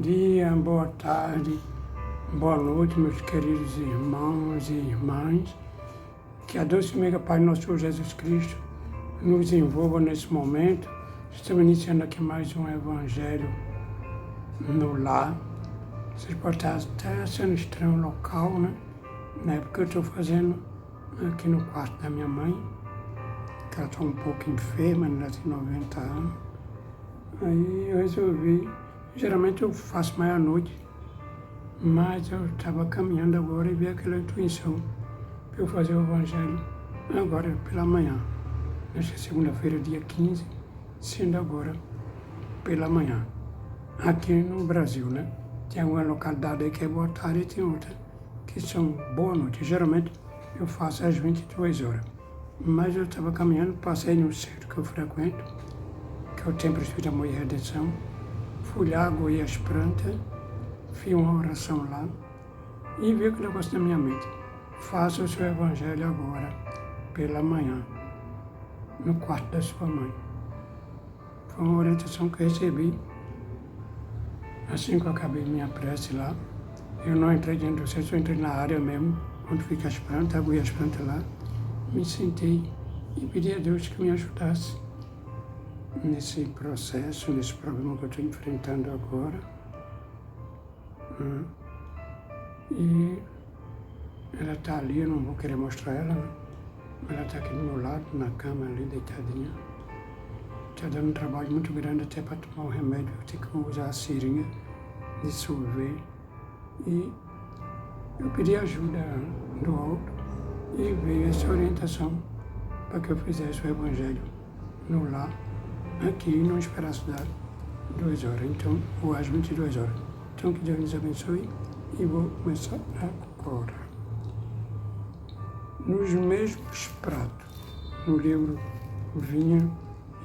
dia, boa tarde, boa noite, meus queridos irmãos e irmãs. Que a doce e amiga Pai nosso Senhor Jesus Cristo nos envolva nesse momento. Estamos iniciando aqui mais um Evangelho no Lar. Vocês podem estar até sendo estranho o local, né? Na época eu estou fazendo aqui no quarto da minha mãe, que ela está um pouco enferma, ela tem 90 anos. Aí eu resolvi, geralmente eu faço mais à noite, mas eu estava caminhando agora e vi aquela intuição para eu fazer o Evangelho agora pela manhã. Nesta segunda-feira, dia 15, sendo agora pela manhã. Aqui no Brasil, né? Tem alguma localidade aí que é boa tarde e tem outra que são boa noite. Geralmente eu faço às 22 horas. Mas eu estava caminhando, passei no centro que eu frequento, que é o Templo Espírita Amor e Redenção. Fui lá, aguei as plantas, fiz uma oração lá e vi aquele negócio na minha mente. Faça o seu Evangelho agora, pela manhã, no quarto da sua mãe. Foi uma orientação que eu recebi assim que eu acabei minha prece lá. Eu não entrei dentro do centro, eu entrei na área mesmo, onde ficam as plantas, aguei as plantas lá, me sentei e pedi a Deus que me ajudasse nesse processo, nesse problema que eu estou enfrentando agora. E ela está ali, eu não vou querer mostrar ela, né? Ela está aqui do meu lado, na cama ali, deitadinha. Está dando um trabalho muito grande até para tomar o remédio, eu tenho que usar a seringa, dissolver. E eu pedi ajuda do alto e veio essa orientação para que eu fizesse o Evangelho no lar, aqui, e não esperasse dar 2 horas, então, ou às 22 horas. Então, que Deus nos abençoe e vou começar agora. Nos mesmos pratos, no livro Vinha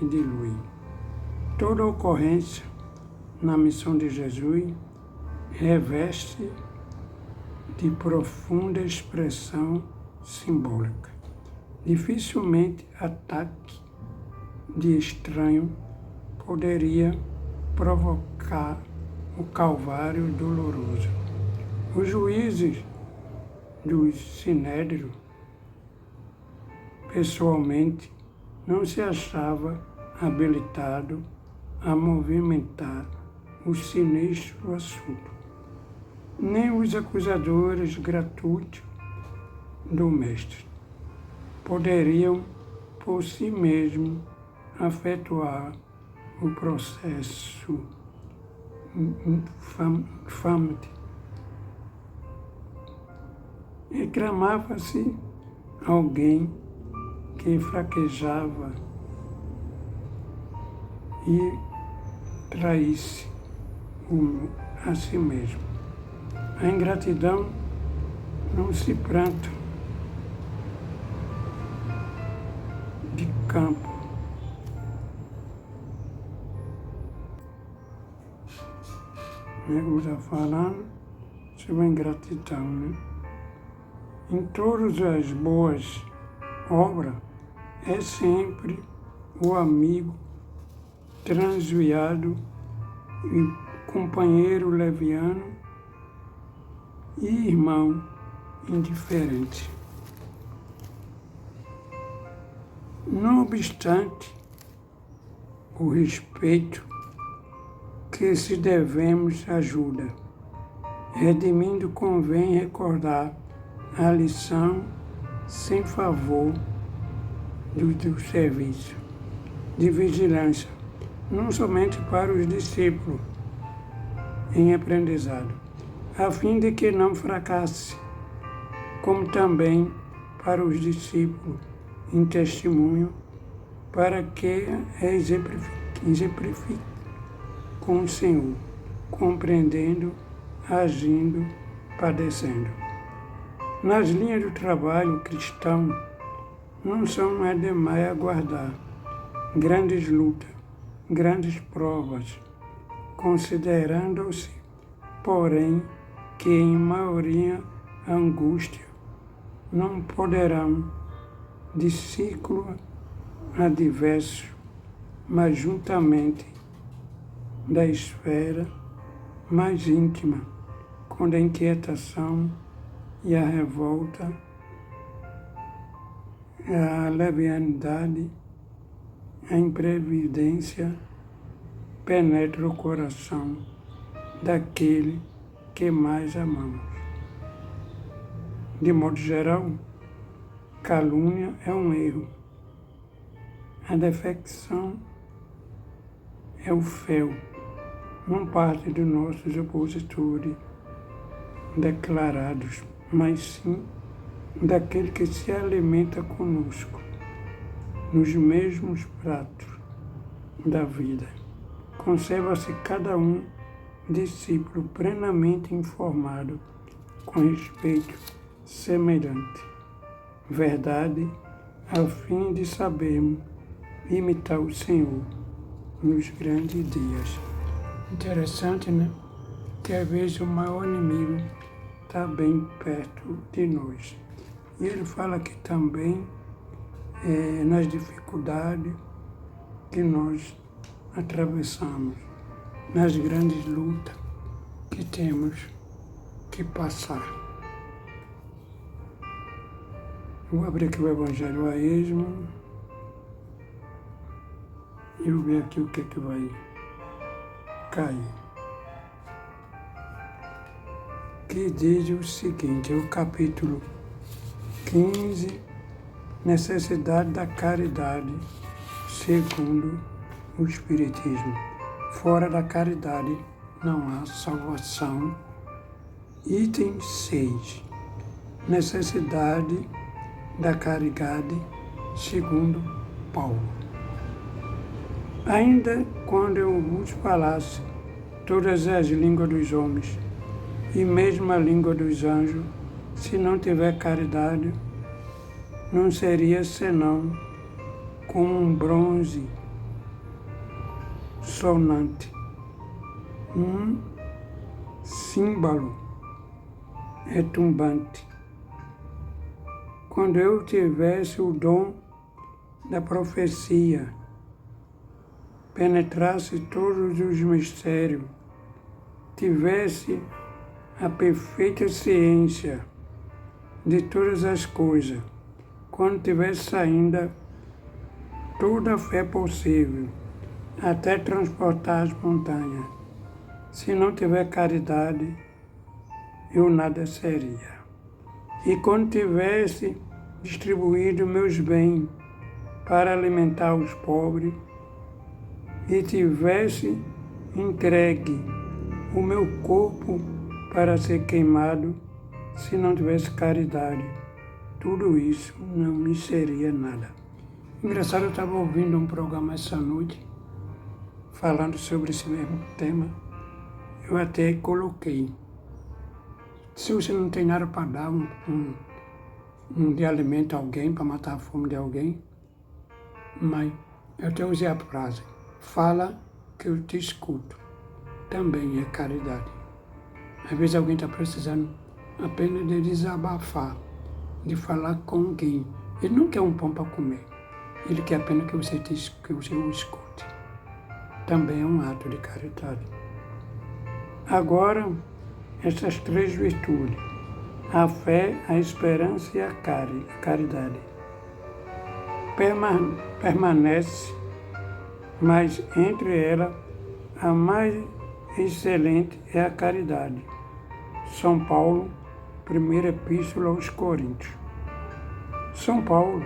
e Dilui. Toda ocorrência na missão de Jesus reveste de profunda expressão simbólica. Dificilmente ataque de estranho poderia provocar o calvário doloroso. Os juízes do Sinédrio, pessoalmente, não se achava habilitado a movimentar o sinistro assunto. Nem os acusadores gratuitos do Mestre poderiam, por si mesmos, efetuar o processo infame. Reclamava-se alguém que fraquejava e traísse a si mesmo. A ingratidão não se planta de campo. Como está falando sobre a ingratidão, né? Em todas as boas obras, é sempre o amigo transviado e companheiro leviano e irmão indiferente. Não obstante o respeito que se devemos ajuda, redimindo convém recordar a lição sem favor do serviço de vigilância, não somente para os discípulos em aprendizado, a fim de que não fracasse, como também para os discípulos em testemunho, para que exemplifique com o Senhor, compreendendo, agindo, padecendo. Nas linhas do trabalho cristão, não são mais demais aguardar grandes lutas, grandes provas, considerando-se, porém, que em maioria angústia não poderão, de ciclo adverso, mas juntamente da esfera mais íntima, quando a inquietação e a revolta, a leviandade, a imprevidência penetra o coração daquele que mais amamos. De modo geral, calúnia é um erro. A defecção é o fel, não parte dos nossos opositores declarados, mas sim daquele que se alimenta conosco, nos mesmos pratos da vida. Conserva-se cada um discípulo plenamente informado com respeito semelhante, verdade, a fim de sabermos imitar o Senhor nos grandes dias. Interessante, né? Que às vezes o maior inimigo está bem perto de nós. E ele fala que também nas dificuldades que nós atravessamos, nas grandes lutas que temos que passar. Vou abrir aqui o Evangelho a esmo e vou ver aqui o que vai cair. Que diz o seguinte, é o capítulo 15, necessidade da caridade, segundo o Espiritismo. Fora da caridade não há salvação. Item 6. Necessidade da caridade, segundo Paulo. Ainda quando eu vos falasse todas as línguas dos homens, e mesmo a língua dos anjos, se não tiver caridade, não seria senão como um bronze sonante, um símbolo retumbante. Quando eu tivesse o dom da profecia, penetrasse todos os mistérios, tivesse a perfeita ciência de todas as coisas, quando tivesse ainda toda a fé possível, até transportar as montanhas. Se não tiver caridade, eu nada seria. E quando tivesse distribuído meus bens para alimentar os pobres, e tivesse entregue o meu corpo para ser queimado, se não tivesse caridade, tudo isso não me seria nada. Engraçado, eu estava ouvindo um programa essa noite, falando sobre esse mesmo tema. Eu até coloquei, se você não tem nada para dar de alimento a alguém, para matar a fome de alguém, mas eu até usei a frase, fala que eu te escuto, também é caridade. Às vezes alguém está precisando apenas de desabafar, de falar com alguém. Ele não quer um pão para comer, ele quer apenas que você o escute. Também é um ato de caridade. Agora, essas três virtudes, a fé, a esperança e a caridade, permanece, mas entre elas, a mais excelente é a caridade. São Paulo, primeira epístola aos Coríntios. São Paulo,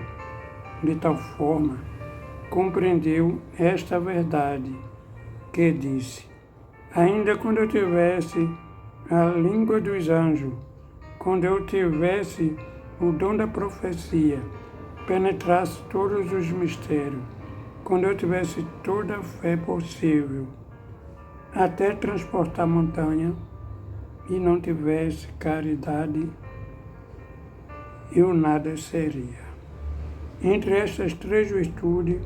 de tal forma, compreendeu esta verdade, que disse, ainda quando eu tivesse a língua dos anjos, quando eu tivesse o dom da profecia, penetrasse todos os mistérios, quando eu tivesse toda a fé possível, até transportar montanha, e não tivesse caridade, eu nada seria. Entre estas três virtudes,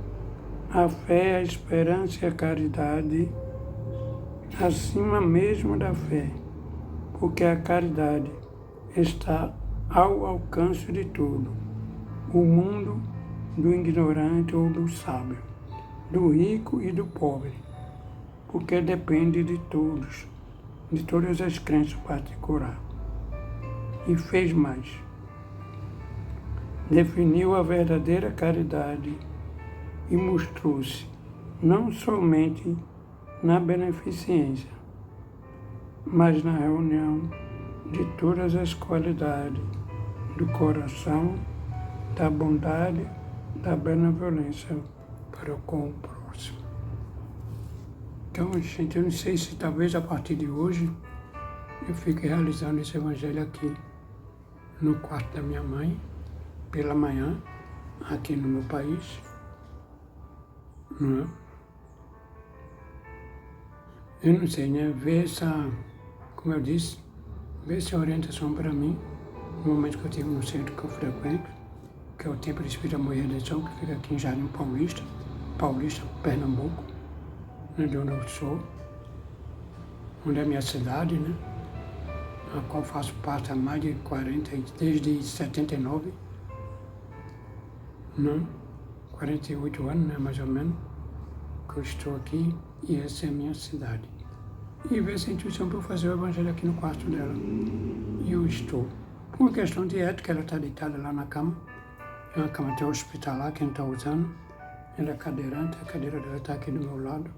a fé, a esperança e a caridade, acima mesmo da fé, porque a caridade está ao alcance de todo, o mundo do ignorante ou do sábio, do rico e do pobre, porque depende de todos, de todas as crenças para te curar. E fez mais. Definiu a verdadeira caridade e mostrou-se não somente na beneficência, mas na reunião de todas as qualidades do coração, da bondade, da benevolência para com o próximo. Então, gente, eu não sei se talvez a partir de hoje eu fique realizando esse evangelho aqui no quarto da minha mãe, pela manhã, aqui no meu país. Não é? Eu não sei, né? Ver essa, como eu disse, ver essa orientação para mim, no momento que eu estive no centro que eu frequento, que é o Templo Espírita Amor e Redenção, que fica aqui em Jardim Paulista, Pernambuco, né, de onde eu sou, onde é a minha cidade, né? A qual faço parte há mais de 40, desde 79, né? 48 anos, né, mais ou menos, que eu estou aqui, e essa é a minha cidade. E ver essa intuição para eu fazer o evangelho aqui no quarto dela. E eu estou. Por uma questão de ética, ela está deitada lá na cama. É uma cama até hospitalar, quem está usando. Ela é cadeirante, a cadeira dela está aqui do meu lado.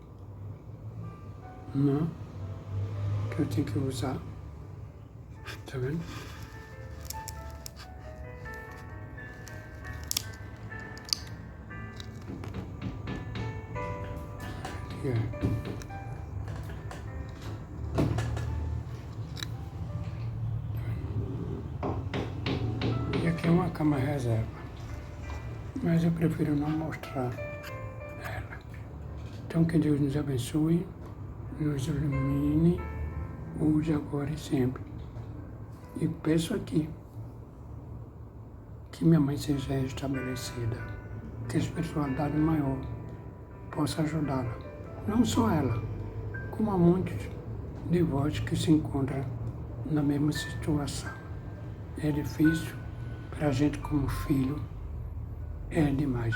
Não, que eu tenho que usar. Tá vendo? Aqui é. E aqui é uma cama reserva, mas eu prefiro não mostrar ela. Então que Deus nos abençoe, nos ilumine, hoje, agora e sempre. E peço aqui que minha mãe seja restabelecida, que a espiritualidade maior possa ajudá-la. Não só ela, como há muitos de vós que se encontram na mesma situação. É difícil para a gente como filho, é demais.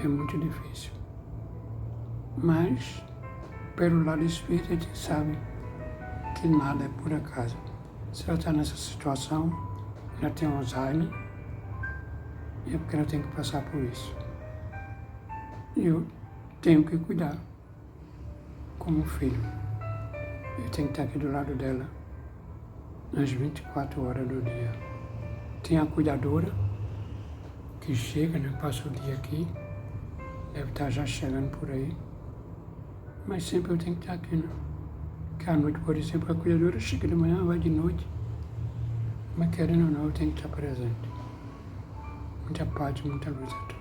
É muito difícil. Mas, pelo lado espírita, a gente sabe que nada é por acaso. Se ela está nessa situação, ela tem Alzheimer, é porque ela tem que passar por isso. E eu tenho que cuidar, como filho. Eu tenho que estar aqui do lado dela, nas 24 horas do dia. Tem a cuidadora, que chega, né, passa o dia aqui, deve estar já chegando por aí. Mas sempre eu tenho que estar aqui, né? Que à noite, por exemplo, a cuidadora chega de manhã, vai de noite. Mas querendo ou não, eu tenho que estar presente. Muita paz, muita luz a todos.